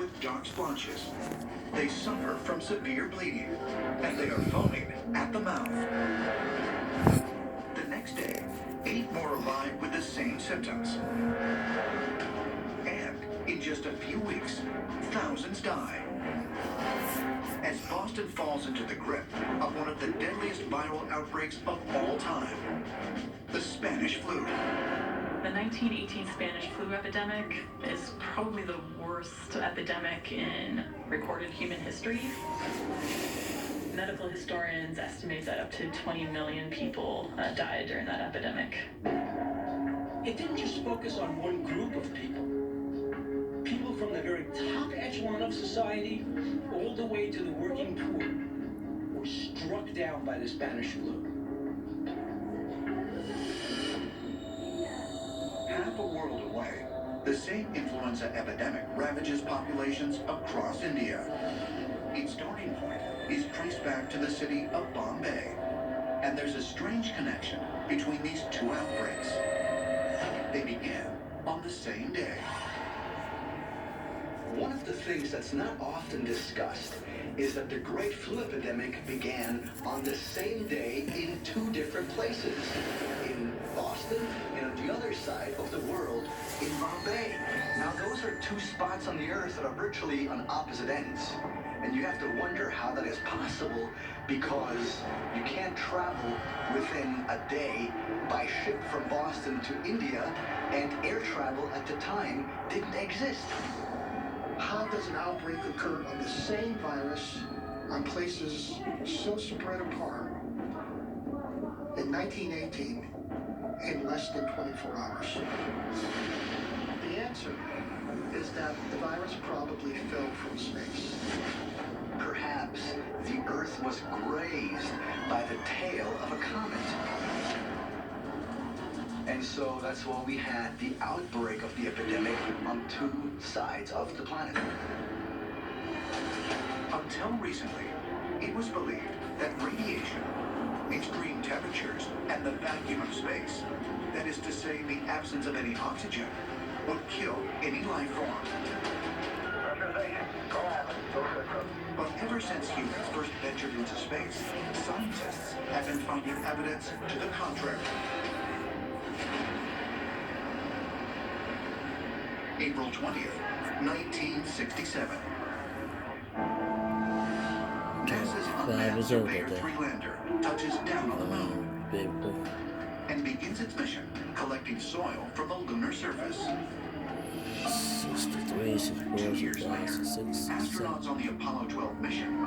with dark splotches. They suffer from severe bleeding, and they are foaming at the mouth. The next day, 8 more arrive with the same symptoms. And in just a few weeks, thousands die. As Boston falls into the grip of one of the deadliest viral outbreaks of all time, the Spanish flu. The 1918 Spanish flu epidemic is probably the worst epidemic in recorded human history. Medical historians estimate that up to 20 million people died during that epidemic. It didn't just focus on one group of people. People from the very top echelon of society, all the way to the working poor, were struck down by the Spanish flu. Half a world away, the same influenza epidemic ravages populations across India. Its starting point is traced back to the city of Bombay, and there's a strange connection between these two outbreaks. They began on the same day. One of the things that's not often discussed is that the Great Flu Epidemic began on the same day in 2 different places. In Boston and on the other side of the world, in Bombay. Now those are 2 spots on the earth that are virtually on opposite ends. And you have to wonder how that is possible, because you can't travel within a day by ship from Boston to India, and air travel at the time didn't exist. How does an outbreak occur of the same virus on places so spread apart in 1918 in less than 24 hours? The answer is that the virus probably fell from space. Perhaps the Earth was grazed by the tail of a comet. And so that's why we had the outbreak of the epidemic on 2 sides of the planet. Until recently, it was believed that radiation, extreme temperatures, and the vacuum of space, that is to say, the absence of any oxygen, would kill any life form. But ever since humans first ventured into space, scientists have been finding evidence to the contrary. April 20th, 1967. NASA's unmanned Surveyor 3 lander touches down on the moon and begins its mission collecting soil from the lunar surface. 63, 64, 2 years later, 66, astronauts on the Apollo 12 mission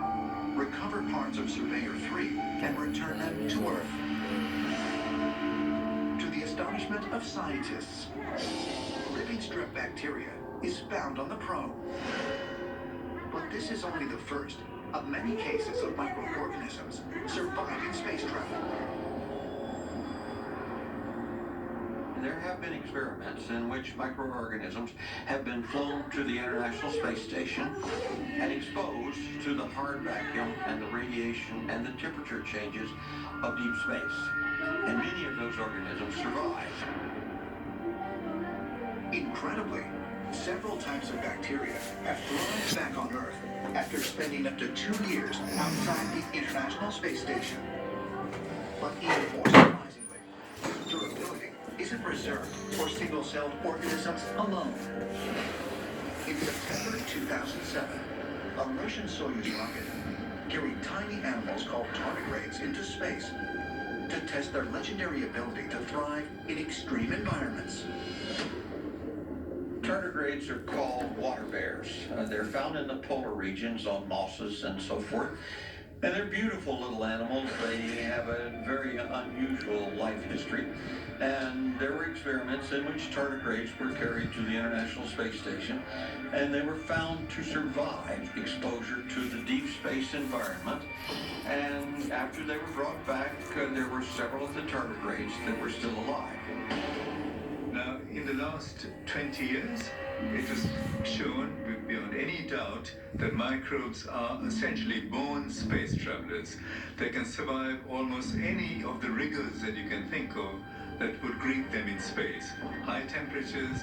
recover parts of Surveyor 3 and return them to Earth. To the astonishment of scientists, living strep bacteria is found on the probe. But this is only the first of many cases of microorganisms surviving space travel. There have been experiments in which microorganisms have been flown to the International Space Station and exposed to the hard vacuum and the radiation and the temperature changes of deep space. And many of those organisms survive. Incredibly, several types of bacteria have thrived back on Earth after spending up to 2 years outside the International Space Station. But even more surprisingly, durability isn't reserved for single-celled organisms alone. In September 2007, a Russian Soyuz rocket carried tiny animals called tardigrades into space to test their legendary ability to thrive in extreme environments. Tardigrades are called water bears. They're found in the polar regions on mosses and so forth. And they're beautiful little animals. They have a very unusual life history. And there were experiments in which tardigrades were carried to the International Space Station, and they were found to survive exposure to the deep space environment. And after they were brought back, there were several of the tardigrades that were still alive. Now, in the last 20 years, it has shown beyond any doubt that microbes are essentially born space travelers. They can survive almost any of the rigors that you can think of that would greet them in space. High temperatures,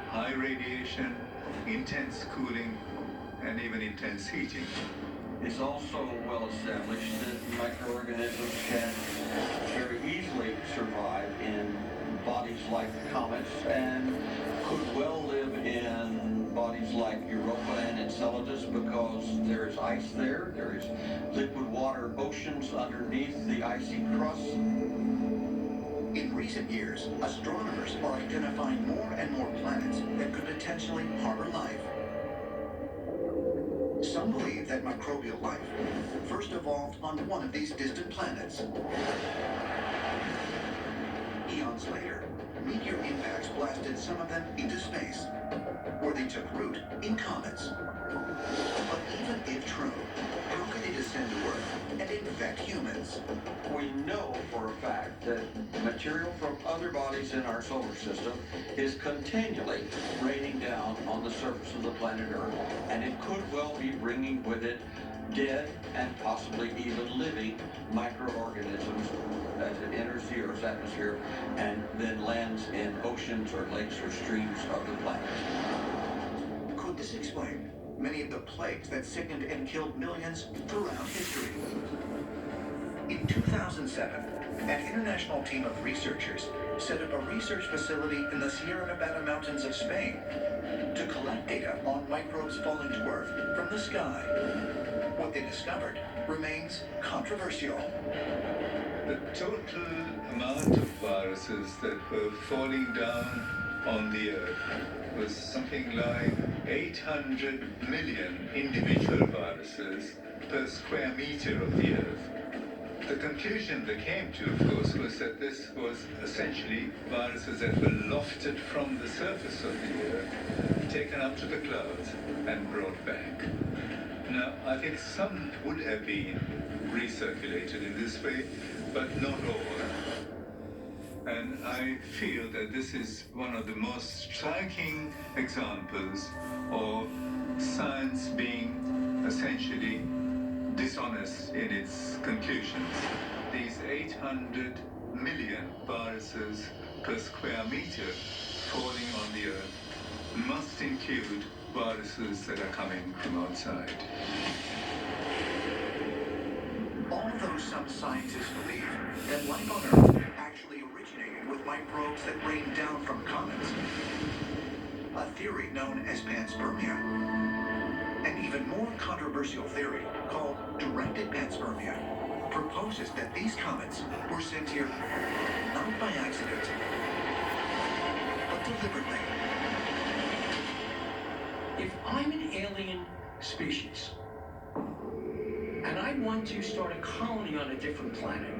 high radiation, intense cooling, and even intense heating. It's also well established that microorganisms can very easily survive in bodies like comets and could well live in bodies like Europa and Enceladus because there is ice there, there is liquid water oceans underneath the icy crust. In recent years, astronomers are identifying more and more planets that could potentially harbor life. Some believe that microbial life first evolved on one of these distant planets. Eons later, meteor impacts blasted some of them into space, where they took root in comets. But even if true, how could they descend to Earth and infect humans? We know for a fact that material from other bodies in our solar system is continually raining down on the surface of the planet Earth, and it could well be bringing with it dead and possibly even living microorganisms as it enters the Earth's atmosphere and then lands in oceans or lakes or streams of the planet. Could this explain many of the plagues that sickened and killed millions throughout history? In 2007, an international team of researchers set up a research facility in the Sierra Nevada mountains of Spain to collect data on microbes falling to Earth from the sky. What they discovered remains controversial. The total amount of viruses that were falling down on the Earth was something like 800 million individual viruses per square meter of the Earth. The conclusion they came to, of course, was that this was essentially viruses that were lofted from the surface of the Earth, taken up to the clouds, and brought back. Now, I think some would have been recirculated in this way, but not all. And I feel that this is one of the most striking examples of science being essentially dishonest in its conclusions. These 800 million viruses per square meter falling on the Earth must include viruses that are coming from outside. Although some scientists believe that life on Earth actually originated with microbes that rained down from comets, a theory known as panspermia, an even more controversial theory called directed panspermia, proposes that these comets were sent here not by accident, but deliberately. If I'm an alien species and I want to start a colony on a different planet,